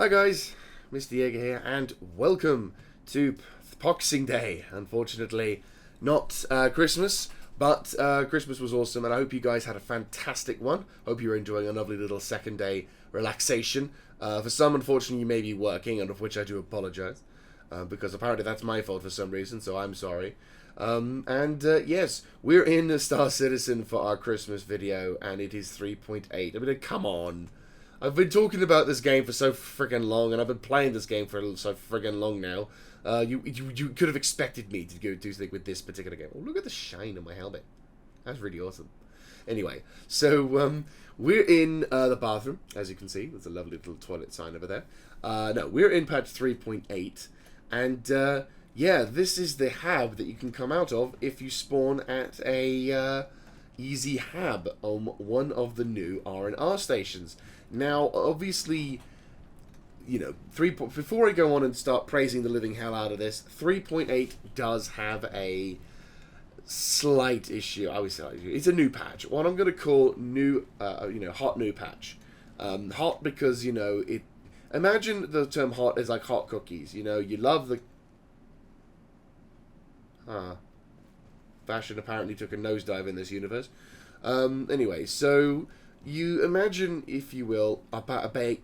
Hi guys, Mr. Jaeger here, and welcome to Boxing Day. Unfortunately, not Christmas, but Christmas was awesome, and I hope you guys had a fantastic one. Hope you're enjoying a lovely little second day relaxation. For some, unfortunately, you may be working, and of which I do apologize, because apparently that's my fault for some reason, so I'm sorry. Yes, we're in Star Citizen for our Christmas video, and it is 3.8. I mean, come on. I've been talking about this game for so friggin' long, and I've been playing this game for so friggin' long now. You could have expected me to go do something with this particular game. Oh, look at the shine on my helmet. That's really awesome. Anyway, so we're in the bathroom, as you can see. There's a lovely little toilet sign over there. No, we're in patch 3.8, and yeah, this is the hab that you can come out of if you spawn at a easy hab on one of the new R&R stations. Now, obviously, you know, before I go on and start praising the living hell out of this, 3.8 does have a slight issue. I would say it's a new patch. What I'm going to call new, hot new patch. Hot because, you know, it. Imagine the term hot is like hot cookies. You know, you love the. Fashion apparently took a nosedive in this universe. Anyway, so you imagine, if you will, about a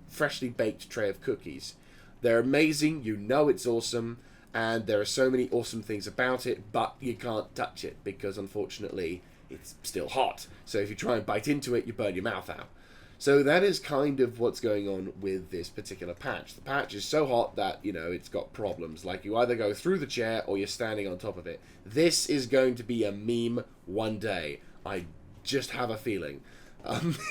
freshly baked tray of cookies. They're amazing. You know it's awesome, and there are so many awesome things about it, but you can't touch it because, unfortunately, it's still hot. So if you try and bite into it, you burn your mouth out. So that is kind of what's going on with this particular patch. The patch is so hot that, you know, it's got problems. Like, you either go through the chair or you're standing on top of it. This is going to be a meme one day. I just have a feeling.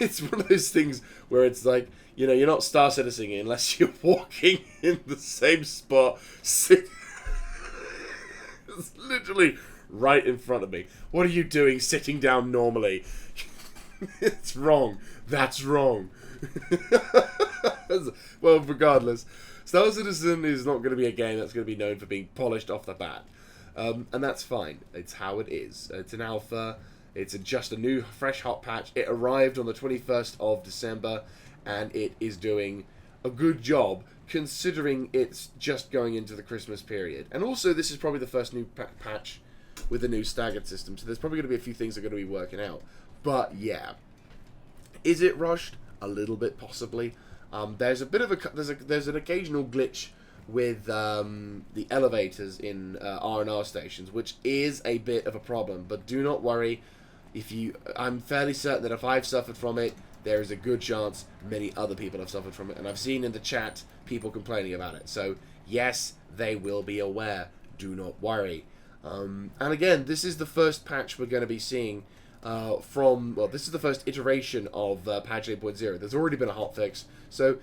It's one of those things where it's like, you know, you're not Star Citizen unless you're walking in the same spot. It's literally right in front of me. What are you doing sitting down normally? It's wrong. That's wrong. Well, regardless, Star Citizen is not going to be a game that's going to be known for being polished off the bat. And that's fine. It's how it is. It's an alpha. It's just a new, fresh, hot patch. It arrived on the 21st of December, and it is doing a good job, considering it's just going into the Christmas period. And also, this is probably the first new patch with a new staggered system, so there's probably going to be a few things that are going to be working out. But, yeah. Is it rushed? A little bit, possibly. There's a bit of there's an occasional glitch with the elevators in R&R stations, which is a bit of a problem. But do not worry. I'm fairly certain that if I've suffered from it, there is a good chance many other people have suffered from it. And I've seen in the chat people complaining about it. So, yes, they will be aware. Do not worry. And again, this is the first patch we're going to be seeing this is the first iteration of patch 8.0. There's already been a hotfix, so,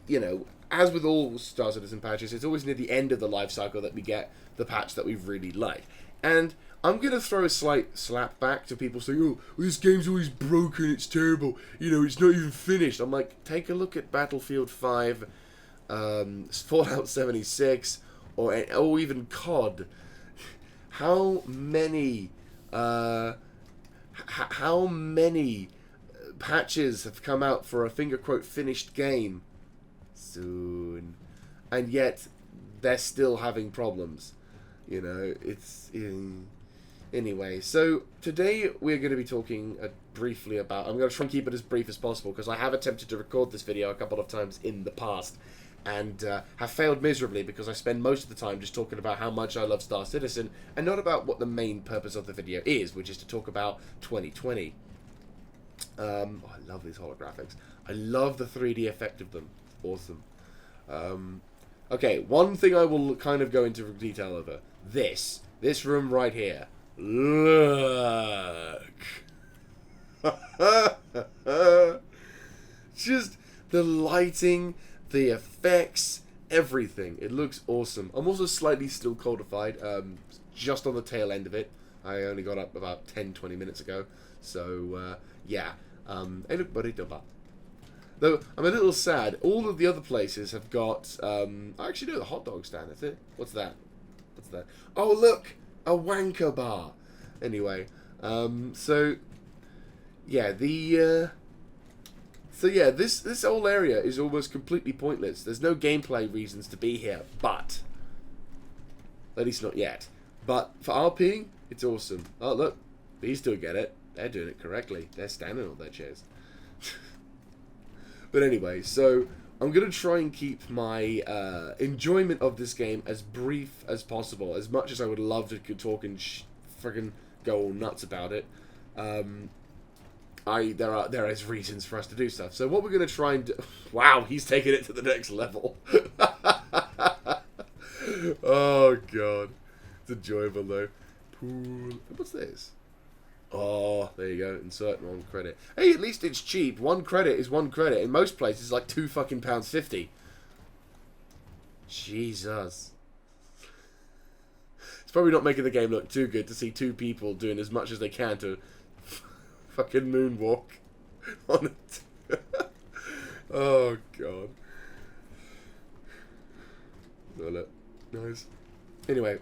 you know, as with all Star Citizen patches, it's always near the end of the life cycle that we get the patch that we really like. And I'm going to throw a slight slap back to people saying, oh, this game's always broken, it's terrible, you know, it's not even finished. I'm like, take a look at Battlefield 5, Fallout 76, or even COD. How many patches have come out for a finger quote finished game soon, and yet they're still having problems? You know, it's anyway. So today we're going to be talking briefly about. I'm going to try and keep it as brief as possible because I have attempted to record this video a couple of times in the past and have failed miserably because I spend most of the time just talking about how much I love Star Citizen and not about what the main purpose of the video is, which is to talk about 2020. I love these holographics. I love the 3D effect of them. Awesome. Okay, one thing I will kind of go into detail over. This room right here. Look. Just the lighting, the effects, everything. It looks awesome. I'm also slightly still coldified, just on the tail end of it. I only got up about 10-20 minutes ago. So, yeah. Hey, look, buddy, don't bop. Though, I'm a little sad. All of the other places have got... I actually know the hot dog stand, that's it. What's that? What's that? Oh, look! A wanker bar. Anyway, so... Yeah, the So yeah, this whole area is almost completely pointless. There's no gameplay reasons to be here, but at least not yet. But for RPing, it's awesome. Oh look, these still get it. They're doing it correctly. They're standing on their chairs. But anyway, so I'm going to try and keep my enjoyment of this game as brief as possible. As much as I would love to talk and friggin' go all nuts about it, there is reasons for us to do stuff. So what we're going to try and do... Wow, he's taking it to the next level. Oh, God. It's enjoyable, though. Pool. What's this? Oh, there you go. Insert 1 credit. Hey, at least it's cheap. 1 credit is 1 credit. In most places, it's like £2 Jesus. It's probably not making the game look too good to see 2 people doing as much as they can to fucking moonwalk on it. Oh, God. Oh, look. Nice. Anyway.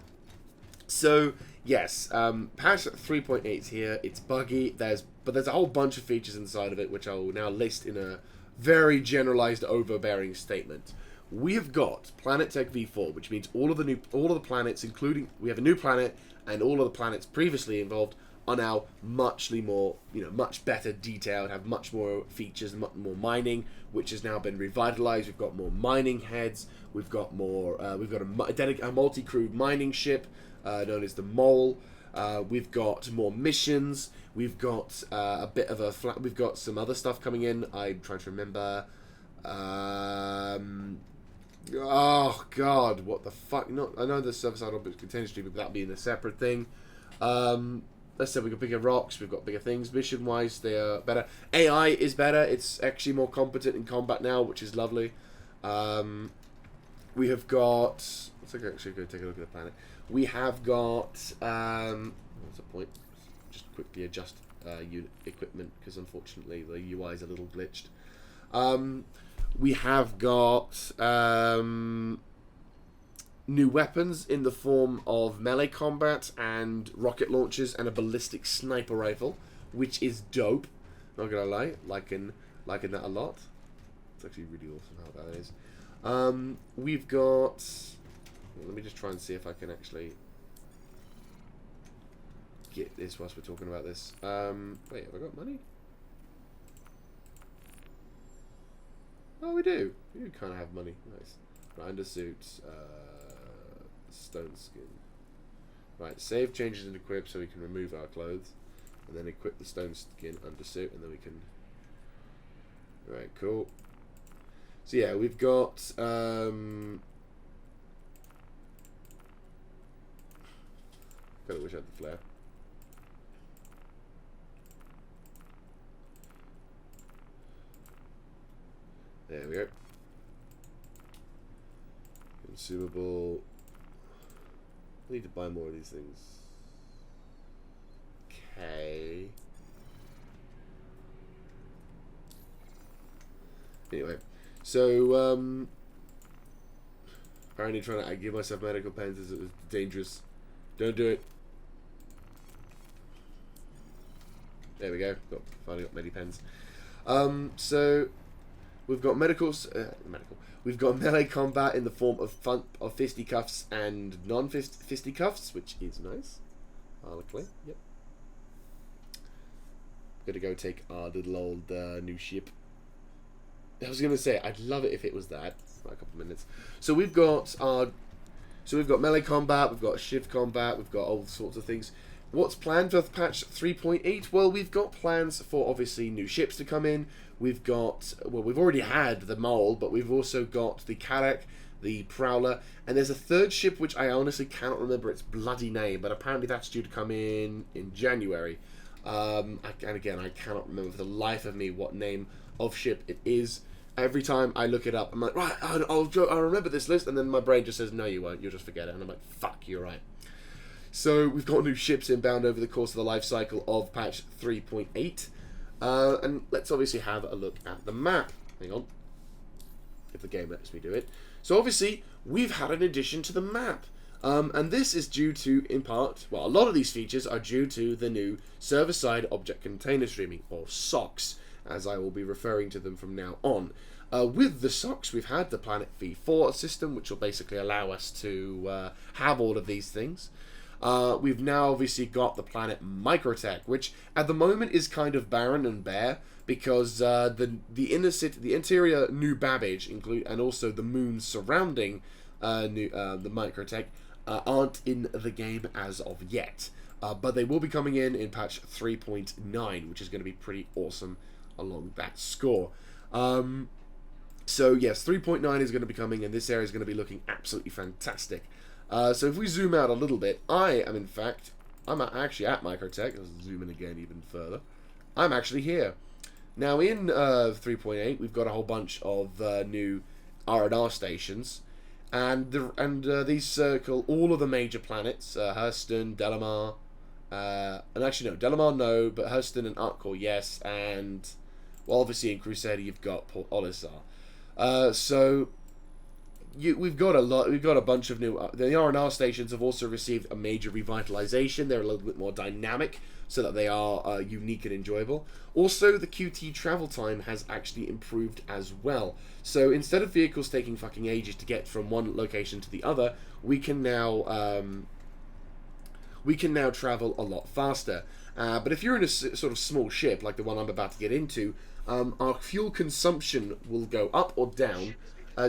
So, yes, patch 3.8 is here. It's buggy. But there's a whole bunch of features inside of it, which I will now list in a very generalized, overbearing statement. We have got Planet Tech V4, which means all of the planets, including we have a new planet, and all of the planets previously involved are now much better detailed, have much more features, much more mining, which has now been revitalized. We've got more mining heads. We've got more. We've got a multi-crewed mining ship known as the Mole. We've got more missions. We've got a bit of a flat. We've got some other stuff coming in. I'm trying to remember. Oh God, what the fuck? Not. I know the server-side object container stream, but that being a separate thing. Let's say we've got bigger rocks, we've got bigger things. Mission-wise, they are better. AI is better. It's actually more competent in combat now, which is lovely. We have got... Let's actually go take a look at the planet. We have got... what's the point? Just quickly adjust unit equipment, because unfortunately the UI is a little glitched. We have got... new weapons in the form of melee combat and rocket launchers and a ballistic sniper rifle, which is dope. Not gonna lie, liking that a lot. It's actually really awesome how that is. We've got. Let me just try and see if I can actually get this whilst we're talking about this. Wait, have I got money? Oh, we do. We do kind of have money. Nice. Right, undersuits. Stone skin. Right, save changes and equip so we can remove our clothes, and then equip the stone skin undersuit, and then we can. Right, cool. So yeah, we've got. Kinda wish I had the flare. There we go. Consumable. I need to buy more of these things. Okay. Anyway, so apparently trying to give myself medical pens is dangerous. Don't do it. There we go. Finally got medi pens. So we've got We've got melee combat in the form of fisticuffs and non-fisticuffs, which is nice. Harlequin, yep. Gonna go take our little old new ship. I was gonna say I'd love it if it was that. For a couple of minutes. So we've got melee combat, we've got shift combat, we've got all sorts of things. What's planned for patch 3.8? Well, we've got plans for obviously new ships to come in. We've got, well, we've already had the Mole, but we've also got the Karak, the Prowler, and there's a third ship which I honestly cannot remember its bloody name, but apparently that's due to come in January. And again, I cannot remember for the life of me what name of ship it is. Every time I look it up, I'm like, right, I'll remember this list, and then my brain just says, no, you won't, you'll just forget it, and I'm like, fuck, you're right. So we've got new ships inbound over the course of the life cycle of patch 3.8. And let's obviously have a look at the map. Hang on. If the game lets me do it. So obviously, we've had an addition to the map. And this is due to, in part, well, a lot of these features are due to the new server-side object container streaming, or SOCS, as I will be referring to them from now on. With the socks, we've had the Planet V4 system, which will basically allow us to have all of these things. We've now obviously got the Planet Microtech, which at the moment is kind of barren and bare, because the interior New Babbage and also the moons surrounding the Microtech aren't in the game as of yet. But they will be coming in patch 3.9, which is going to be pretty awesome along that score. So yes, 3.9 is going to be coming, and this area is going to be looking absolutely fantastic. So if we zoom out a little bit, I'm actually at Microtech. Let's zoom in again even further. I'm actually here. Now in 3.8, we've got a whole bunch of new R&R stations, and these circle all of the major planets: Hurston, Delamar, and actually no, Delamar no, but Hurston and Arcor yes, and well, obviously in Crusader you've got Port Olisar. So we've got a bunch of new. The R&R stations have also received a major revitalization. They're a little bit more dynamic, so that they are unique and enjoyable. Also, the QT travel time has actually improved as well. So instead of vehicles taking fucking ages to get from one location to the other, we can now travel a lot faster. But if you're in a sort of small ship like the one I'm about to get into, our fuel consumption will go up or down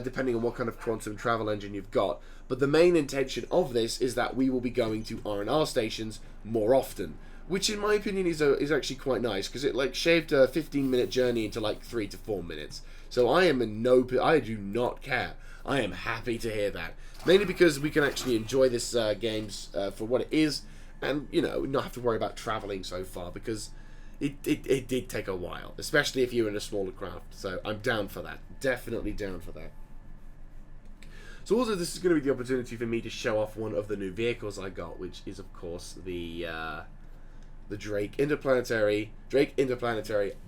depending on what kind of quantum travel engine you've got. But the main intention of this is that we will be going to R&R stations more often, which in my opinion is actually quite nice, because it like shaved a 15-minute journey into like 3 to 4 minutes. So I do not care. I am happy to hear that, mainly because we can actually enjoy this games for what it is, and not have to worry about traveling so far, because it did take a while, especially if you're in a smaller craft. So I'm down for that, definitely down for that. So also this is going to be the opportunity for me to show off one of the new vehicles I got, which is of course the Drake Interplanetary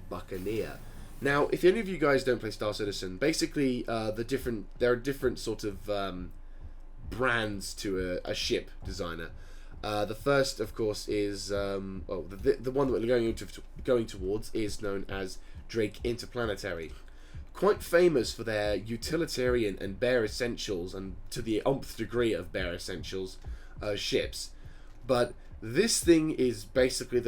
Buccaneer. Now, if any of you guys don't play Star Citizen, basically there are different sort of brands to a ship designer. The first, of course, is the one that we're going towards is known as Drake Interplanetary. Quite famous for their utilitarian and bare essentials, and to the nth degree of bare essentials, ships. But this thing is basically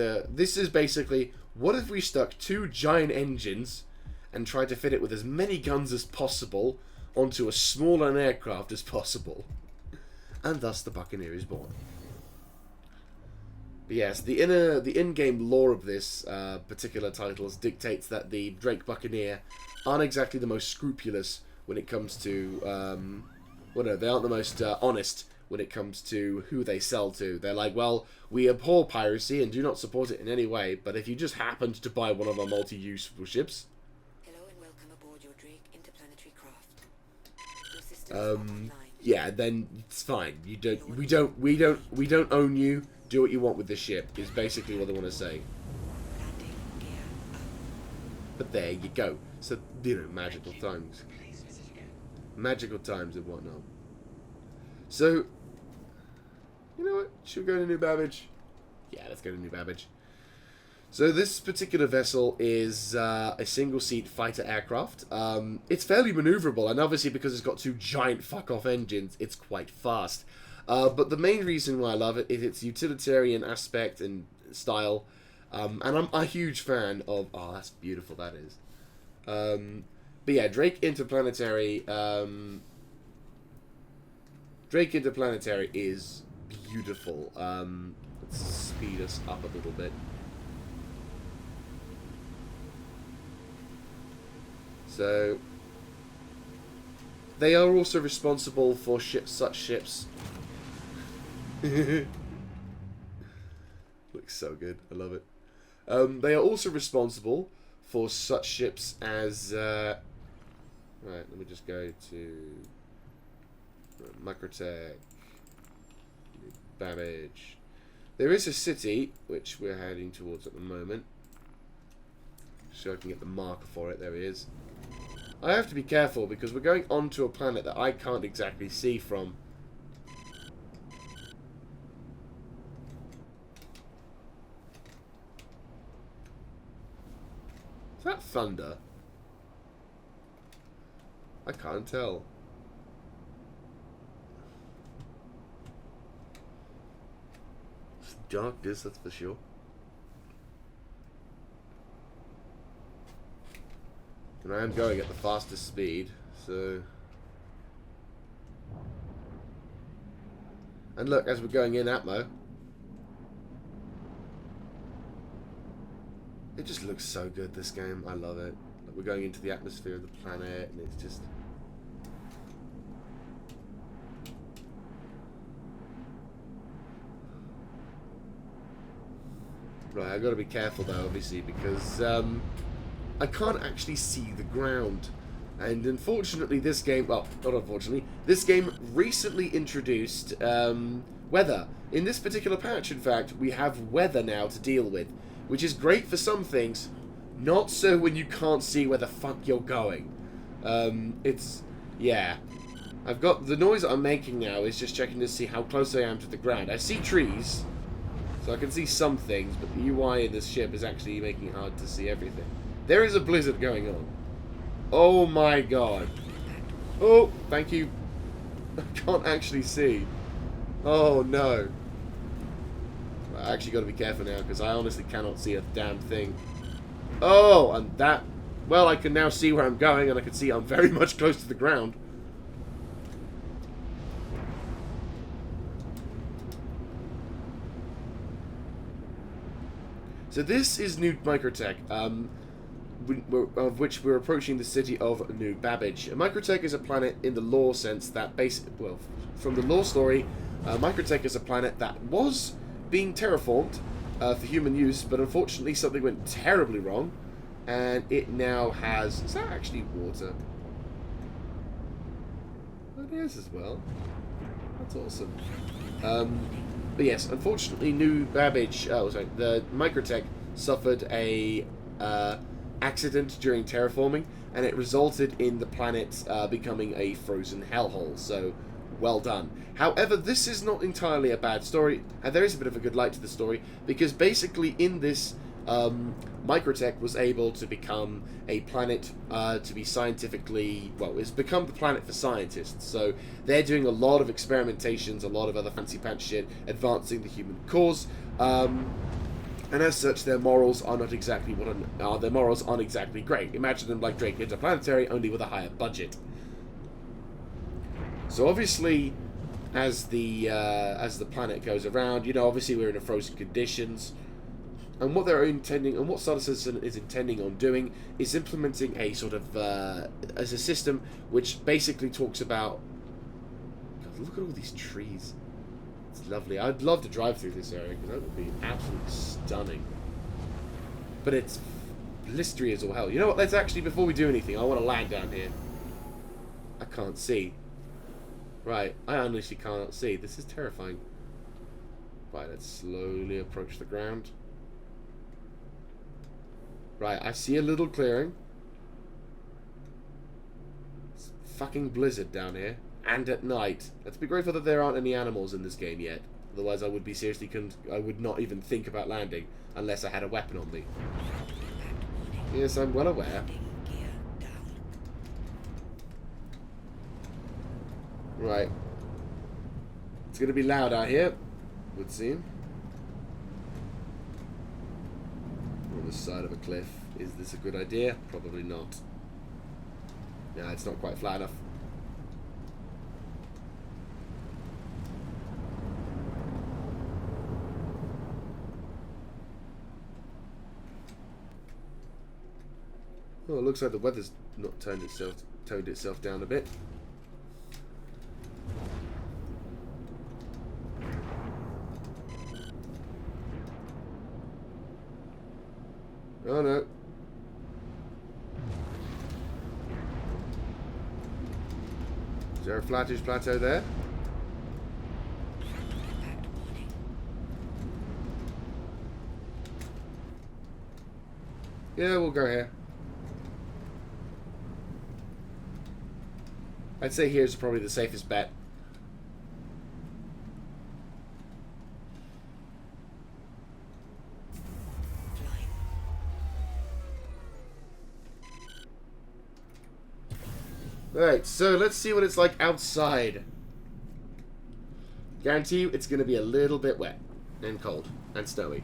what if we stuck 2 giant engines and tried to fit it with as many guns as possible onto as small an aircraft as possible, and thus the Buccaneer is born. But yes, the in-game lore of this particular titles dictates that the Drake Buccaneer aren't exactly the most scrupulous when it comes to they aren't the most honest when it comes to who they sell to. They're like, well, we abhor piracy and do not support it in any way, but if you just happened to buy one of our multi-useful ships, hello and welcome aboard your Drake Interplanetary craft. Your system is online. Yeah, then it's fine. We don't own you. Do what you want with the ship, is basically what they want to say. Landing gear up. But there you go. So, magical times. Magical times and whatnot. So, you know what? Should we go to New Babbage? Yeah, let's go to New Babbage. So this particular vessel is a single-seat fighter aircraft. It's fairly maneuverable, and obviously because it's got 2 giant fuck-off engines, it's quite fast. But the main reason why I love it is its utilitarian aspect and style. And I'm a huge fan of... Oh, that's beautiful, that is. But yeah, Drake Interplanetary... Drake Interplanetary is beautiful. Let's speed us up a little bit. So... They are also responsible for such ships... Looks so good. I love it. They are also responsible for such ships as... Right, let me just go to... Microtech. Babbage. There is a city, which we're heading towards at the moment. So I can get the marker for it. There it is. I have to be careful because we're going onto a planet that I can't exactly see from. Is that thunder? I can't tell. It's darkness, that's for sure. And I am going at the fastest speed, so... And look, as we're going in Atmo, it just looks so good, this game. I love it. Like, we're going into the atmosphere of the planet, and it's just... Right, I've got to be careful though, obviously, because I can't actually see the ground. And unfortunately this game, well, not unfortunately, this game recently introduced weather. In this particular patch, in fact, we have weather now to deal with, which is great for some things, not so when you can't see where the fuck you're going. Yeah. I've got, the noise that I'm making now is just checking to see how close I am to the ground. I see trees, so I can see some things, but the UI in this ship is actually making it hard to see everything. There is a blizzard going on. Oh my god. Oh, thank you. I can't actually see. Oh no. I actually got to be careful now, because I honestly cannot see a damn thing. Oh, and that... Well, I can now see where I'm going, and I can see I'm very much close to the ground. So this is New Microtech, of which we're approaching the city of New Babbage. Microtech is a planet in the lore sense that well, from the lore story, Microtech is a planet that was being terraformed for human use, but unfortunately something went terribly wrong, and it now has... Is that actually water? Oh, it is as well. That's awesome. But yes, unfortunately, New Babbage, the Microtech suffered a accident during terraforming, and it resulted in the planet becoming a frozen hellhole. So, well done. However, this is not entirely a bad story, and there is a bit of a good light to the story, because basically in this, Microtech was able to become a planet to be scientifically... Well, it's become the planet for scientists. So they're doing a lot of experimentations, a lot of other fancy pants shit, advancing the human cause. And as such, their morals are not exactly their morals aren't exactly great. Imagine them like Drake Interplanetary, only with a higher budget. So obviously, as the planet goes around, you know, obviously we're in a frozen conditions. And what they're intending, and what Star Citizen is intending on doing, is implementing a sort of as a system which basically talks about. God, look at all these trees. It's lovely. I'd love to drive through this area because that would be absolutely stunning. But it's blistery as all hell. You know what? Let's actually, before we do anything, I want to land down here. I can't see. Right, I honestly can't see. This is terrifying. Right, let's slowly approach the ground. Right, I see a little clearing. It's fucking blizzard down here. And at night. Let's be grateful that there aren't any animals in this game yet. Otherwise I would be seriously... I would not even think about landing unless I had a weapon on me. Yes, I'm well aware. Right. It's going to be loud out here, would seem. On the side of a cliff. Is this a good idea? Probably not. No, it's not quite flat enough. Oh, it looks like the weather's not toned itself down a bit. Oh no. Is there a flattish plateau there? Yeah, we'll go here. I'd say here's probably the safest bet. Alright, so let's see what it's like outside. Guarantee you it's going to be a little bit wet and cold and snowy.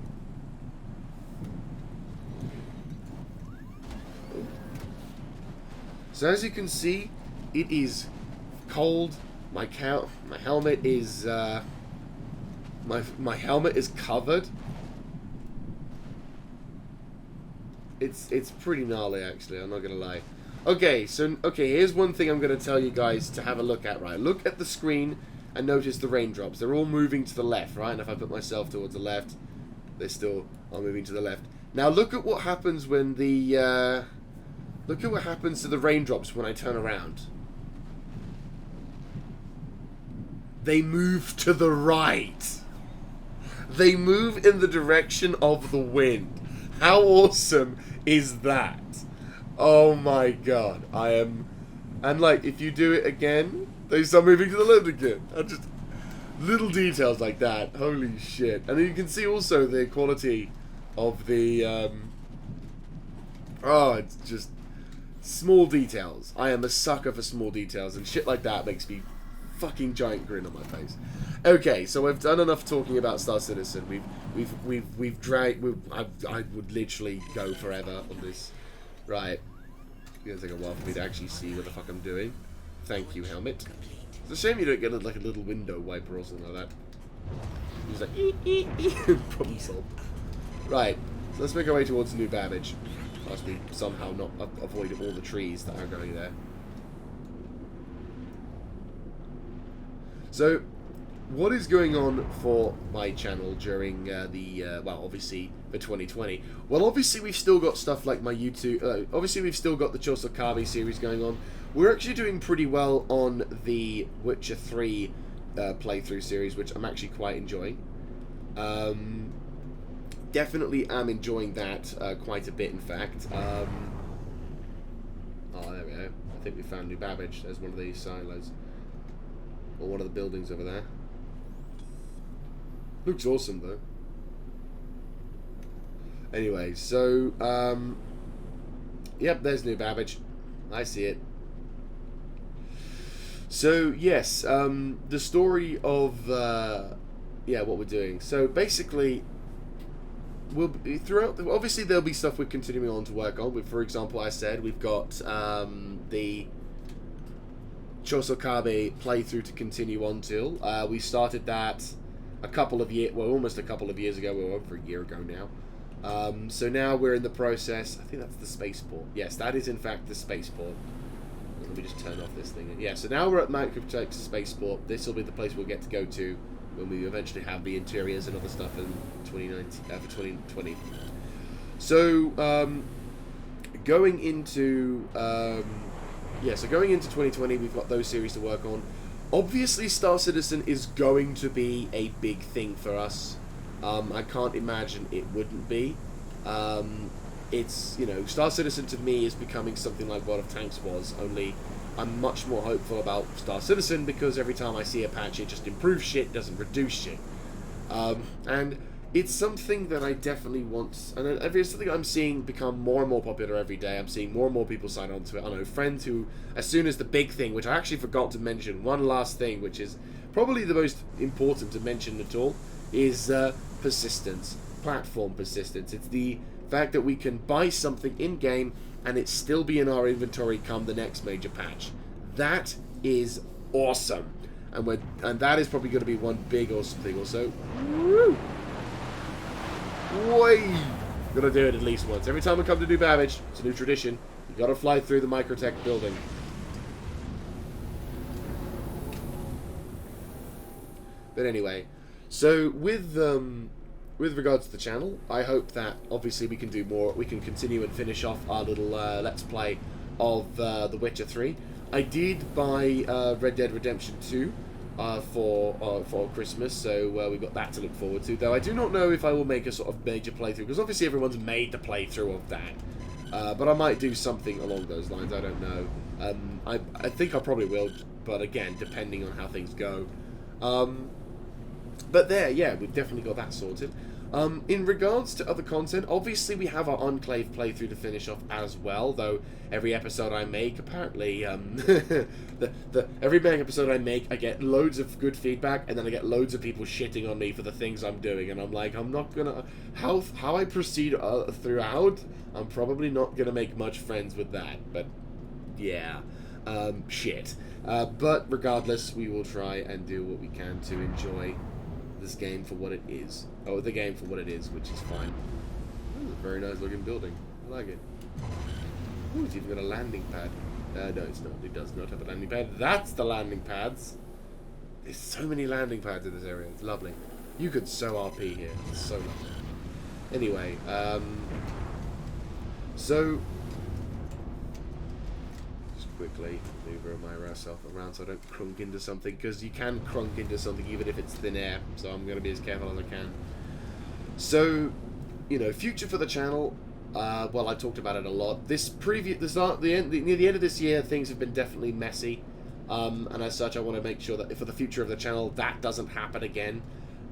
So as you can see, it is cold. My helmet is my helmet is covered. It's pretty gnarly, actually. I'm not gonna lie. Okay, so here's one thing I'm gonna tell you guys to have a look at. Right, look at the screen and notice the raindrops. They're all moving to the left, right? And if I put myself towards the left, they still are moving to the left. Now look at what happens when the look at what happens to the raindrops when I turn around. They move to the right. They move in the direction of the wind. How awesome is that? Oh my god. And like, if you do it again, they start moving to the left again. And just little details like that. Holy shit. And then you can see also the quality of the oh, it's just small details. I am a sucker for small details, and shit like that makes me fucking giant grin on my face. Okay, so we've done enough talking about Star Citizen. We've dragged. I would literally go forever on this. Right, it's gonna take a while for me to actually see what the fuck I'm doing. Thank you, helmet. It's a shame you don't get like a little window wiper or something like that. He's like problem solved. Right, so let's make our way towards New Babbage. Must we somehow not avoid all the trees that are going there. So, what is going on for my channel during well, obviously, for 2020? Well, obviously, we've still got stuff like my YouTube... obviously, we've still got the Chosokabe series going on. We're actually doing pretty well on the Witcher 3 playthrough series, which I'm actually quite enjoying. Definitely am enjoying that quite a bit, in fact. Oh, there we go. I think we found New Babbage. There's one of these silos. Or one of the buildings over there. Looks awesome, though. Anyway, so, yep, there's New Babbage. I see it. So, yes, the story of, yeah, what we're doing. So, basically, we'll be, throughout, obviously there'll be stuff we're continuing on to work on. For example, I said, we've got, the Chosokabe playthrough to continue on till. We started that a couple of years, well, almost a couple of years ago. We're over a year ago now. So now we're in the process. I think that's the spaceport. Yes, that is in fact the spaceport. Let me just turn off this thing. Yeah, so now we're at Microtech's spaceport. This will be the place we'll get to go to when we eventually have the interiors and other stuff in 2019 for 2020. So going into yeah, so going into 2020, we've got those series to work on. Obviously, Star Citizen is going to be a big thing for us. I can't imagine it wouldn't be. It's, you know, Star Citizen to me is becoming something like World of Tanks was, only I'm much more hopeful about Star Citizen because every time I see a patch, it just improves shit, doesn't reduce shit. And it's something that I definitely want, and it's something I'm seeing become more and more popular every day. I'm seeing more and more people sign on to it. I know friends who, as soon as the big thing, which I actually forgot to mention, one last thing, which is probably the most important to mention at all, is persistence, platform persistence. It's the fact that we can buy something in-game and it still be in our inventory come the next major patch. That is awesome. And that is probably going to be one big awesome thing also. Woo! Whey! Gotta do it at least once. Every time I come to New Babbage, it's a new tradition. You gotta fly through the Microtech building. But anyway, so with regards to the channel, I hope that obviously we can do more. We can continue and finish off our little Let's Play of The Witcher 3. I did buy Red Dead Redemption 2 for Christmas, so we've got that to look forward to. Though I do not know if I will make a sort of major playthrough, because obviously everyone's made the playthrough of that. But I might do something along those lines. I don't know. I think I probably will, but again, depending on how things go. But there, yeah, we've definitely got that sorted. In regards to other content, obviously we have our Enclave playthrough to finish off as well, though every episode I make, apparently, every episode I make, I get loads of good feedback, and then I get loads of people shitting on me for the things I'm doing, and I'm like, I'm not gonna, how I proceed throughout, I'm probably not gonna make much friends with that, but, yeah, shit. But regardless, we will try and do what we can to enjoy this game for what it is. Oh, the game for what it is, which is fine. This is a very nice looking building. I like it. Ooh, it's even got a landing pad. No, it's not. It does not have a landing pad. That's the landing pads. There's so many landing pads in this area. It's lovely. You could sew RP here. It's so lovely. Anyway, so quickly maneuver myself around so I don't crunk into something, because you can crunk into something even if it's thin air, so I'm going to be as careful as I can. So, you know, future for the channel, well, I talked about it a lot. Near the end of this year, things have been definitely messy, and as such I want to make sure that for the future of the channel that doesn't happen again.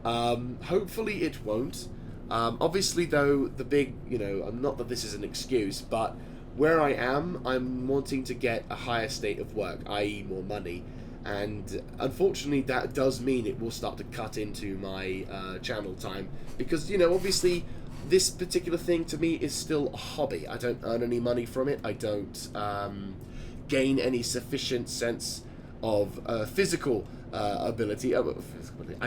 Hopefully it won't. Obviously though, the big, you know, not that this is an excuse, but where I am, I'm wanting to get a higher state of work, i.e. more money, and unfortunately that does mean it will start to cut into my channel time, because, you know, obviously this particular thing to me is still a hobby. I don't earn any money from it, I don't gain any sufficient sense of physical ability, I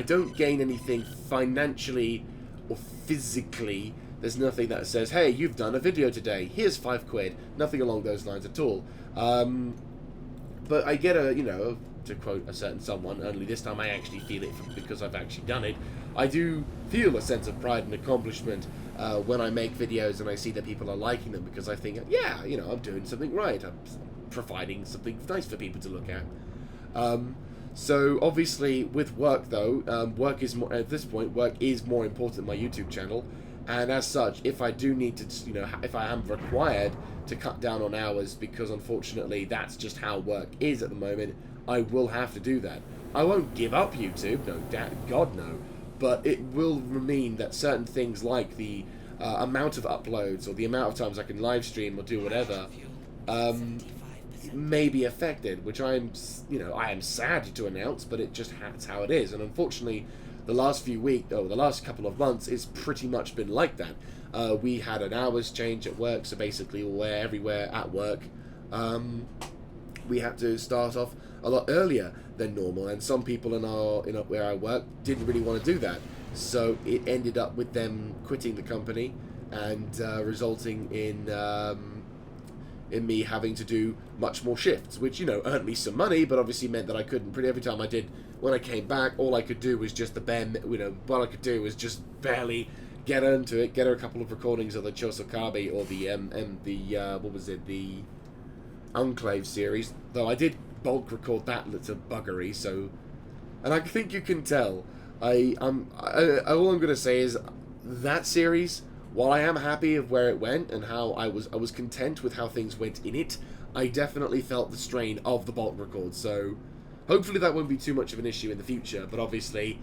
don't gain anything financially or physically. There's nothing that says, hey, you've done a video today, here's £5. Nothing along those lines at all. But I get a, you know, to quote a certain someone, only this time I actually feel it because I've actually done it. I do feel a sense of pride and accomplishment when I make videos and I see that people are liking them, because I think, yeah, you know, I'm doing something right. I'm providing something nice for people to look at. So obviously with work though, work is more, at this point, work is more important than my YouTube channel. And as such, if I do need to, you know, if I am required to cut down on hours, because unfortunately that's just how work is at the moment, I will have to do that. I won't give up YouTube, no, God no, but it will mean that certain things like the amount of uploads or the amount of times I can live stream or do whatever may be affected, which I'm, you know, I am sad to announce, but it just that's how it is. And unfortunately, the last few weeks, the last couple of months, it's pretty much been like that. We had an hours change at work, so basically we're everywhere at work. We had to start off a lot earlier than normal, and some people in where I work didn't really want to do that. So it ended up with them quitting the company, and resulting in me having to do much more shifts, which, you know, earned me some money, but obviously meant that I couldn't. Pretty every time I did, when I came back, all I could do was just the bare, you know, what I could do was just barely get into it, get her a couple of recordings of the Chosokabe or what was it, the Enclave series, though I did bulk record that to buggery, so, and I think you can tell, all I'm going to say is, that series, while I am happy of where it went and how I was content with how things went in it, I definitely felt the strain of the bulk record, so hopefully that won't be too much of an issue in the future, but obviously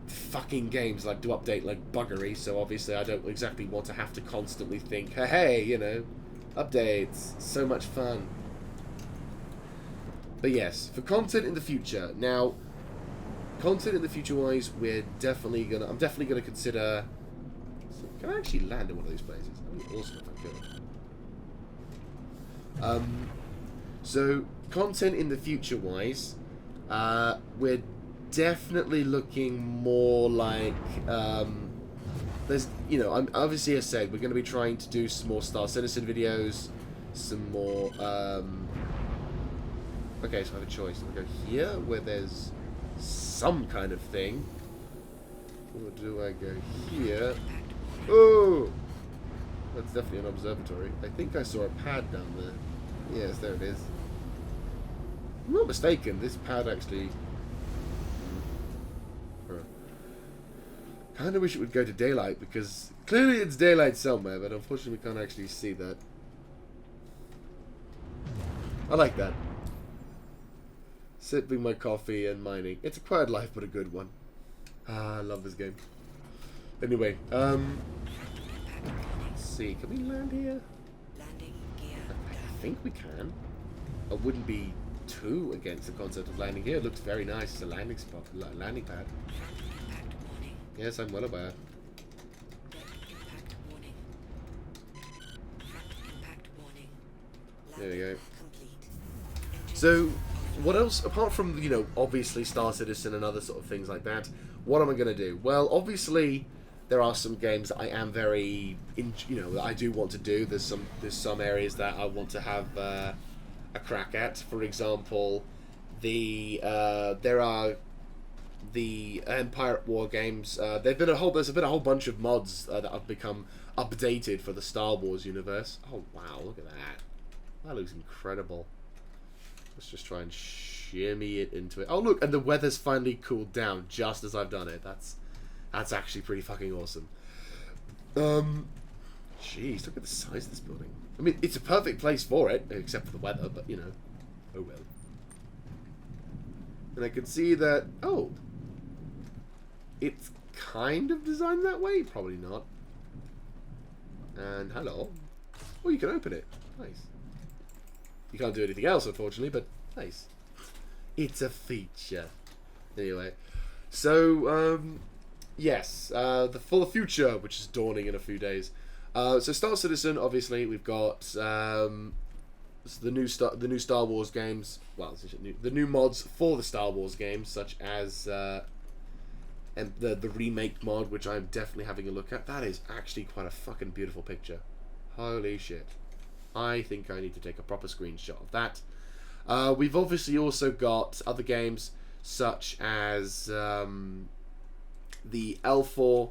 fucking games like to update like buggery, so obviously I don't exactly want to have to constantly think, hey, you know, updates, so much fun. But yes, for content in the future, now, content in the future wise, I'm definitely gonna consider, can I actually land in one of these places? That would be awesome if I could. So, content in the future wise, we're definitely looking more like, there's, you know, I'm obviously, as I said, we're going to be trying to do some more Star Citizen videos, some more, okay, so I have a choice. I'll go here, where there's some kind of thing, or do I go here? Oh! That's definitely an observatory. I think I saw a pad down there. Yes, there it is. I'm not mistaken, this pad actually... Kinda wish it would go to daylight, because clearly it's daylight somewhere, but unfortunately we can't actually see that. I like that. Sipping my coffee and mining. It's a quiet life, but a good one. Ah, I love this game. Anyway, let's see. Can we land here? Landing gear I down. think we can. I wouldn't be too against the concept of landing here. It looks very nice. It's a landing spot, landing pad. Impact warning. Yes, I'm well aware. Deck impact warning. Front impact warning. There we go. Complete. So, what else, apart from, you know, obviously Star Citizen and other sort of things like that, what am I going to do? Well, obviously, there are some games that I am very, that I do want to do. There's some areas that I want to have a crack at. For example, there are the Empire at War games. There's been a whole bunch of mods that have become updated for the Star Wars universe. Oh wow, look at that. That looks incredible. Let's just try and shimmy it into it. Oh look, and the weather's finally cooled down just as I've done it. That's actually pretty fucking awesome. Jeez, look at the size of this building. I mean, it's a perfect place for it, except for the weather, but you know, oh well. And I can see that, oh, it's kind of designed that way? Probably not. And hello. Oh, you can open it. Nice. You can't do anything else, unfortunately, but nice. It's a feature. Anyway, so, yes, for the future, which is dawning in a few days. So Star Citizen, obviously, we've got the new Star Wars games. Well, the new mods for the Star Wars games, such as and the remake mod, which I'm definitely having a look at. That is actually quite a fucking beautiful picture. Holy shit! I think I need to take a proper screenshot of that. We've obviously also got other games such as the L4.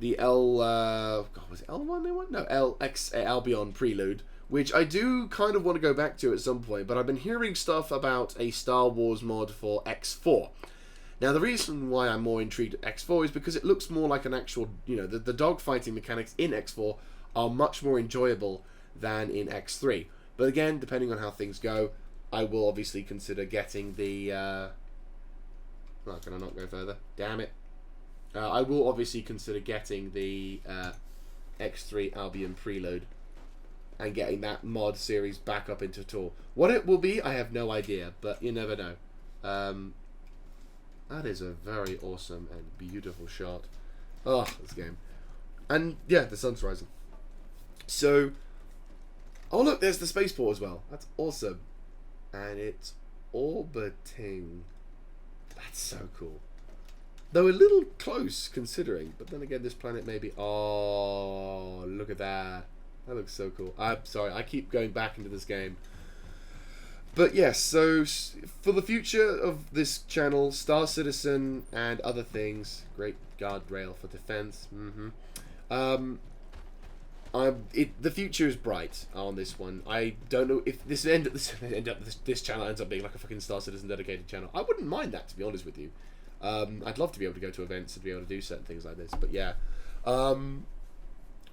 The was it L1 they want? No, LX Albion Prelude, which I do kind of want to go back to at some point, but I've been hearing stuff about a Star Wars mod for X4. Now, the reason why I'm more intrigued at X4 is because it looks more like an actual, the dogfighting mechanics in X4 are much more enjoyable than in X3. But again, depending on how things go, I will obviously consider getting the... well, can I not go further? Damn it. I will obviously consider getting the X3 Albion Preload and getting that mod series back up into tour. What it will be, I have no idea, but you never know. That is a very awesome and beautiful shot. Oh, this game. And yeah, the sun's rising. So, oh look, there's the spaceport as well. That's awesome. And it's orbiting. That's so cool. Though a little close, considering. But then again, this planet may be... Oh, look at that. That looks so cool. I'm sorry, I keep going back into this game. But yes, so for the future of this channel, Star Citizen and other things. Great guardrail for defense. The future is bright on this one. I don't know if this channel ends up being like a fucking Star Citizen dedicated channel. I wouldn't mind that, to be honest with you. I'd love to be able to go to events and be able to do certain things like this, but yeah.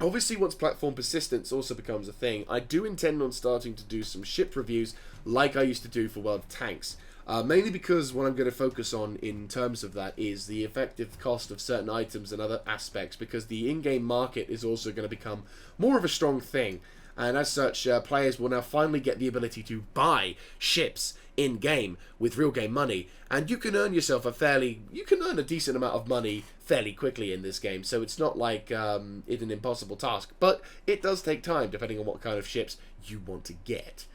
Obviously, once platform persistence also becomes a thing, I do intend on starting to do some ship reviews like I used to do for World of Tanks. Mainly because what I'm going to focus on in terms of that is the effective cost of certain items and other aspects, because the in-game market is also going to become more of a strong thing. And as such, players will now finally get the ability to buy ships in-game with real game money, and you can earn yourself you can earn a decent amount of money fairly quickly in this game, so it's not like it's an impossible task, but it does take time depending on what kind of ships you want to get.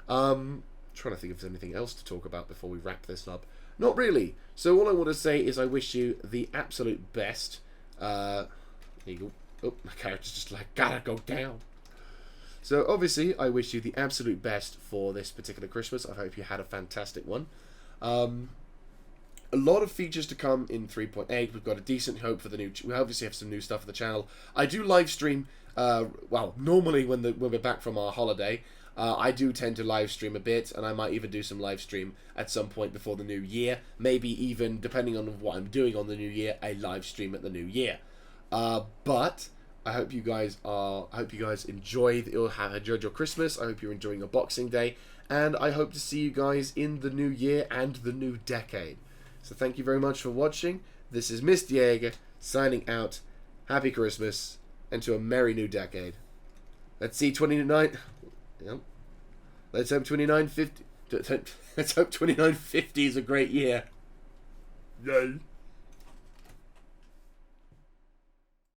Trying to think if there's anything else to talk about before we wrap this up. Not really. So all I want to say is I wish you the absolute best. Here you go. Oh, my character's just like, gotta go down. So obviously, I wish you the absolute best for this particular Christmas. I hope you had a fantastic one. A lot of features to come in 3.8. We've got a decent hope for the new... We obviously have some new stuff for the channel. I do live stream... well, normally when we're back from our holiday, I do tend to live stream a bit, and I might even do some live stream at some point before the new year. Maybe even, depending on what I'm doing on the new year, a live stream at the new year. But... I hope you guys enjoyed your Christmas. I hope you're enjoying your Boxing Day, and I hope to see you guys in the new year and the new decade. So thank you very much for watching. This is Mr. Jaeger signing out, Happy Christmas, and to a merry new decade. Let's see 29. Yep. Let's hope 2950. Let's hope 2950 is a great year. Yay.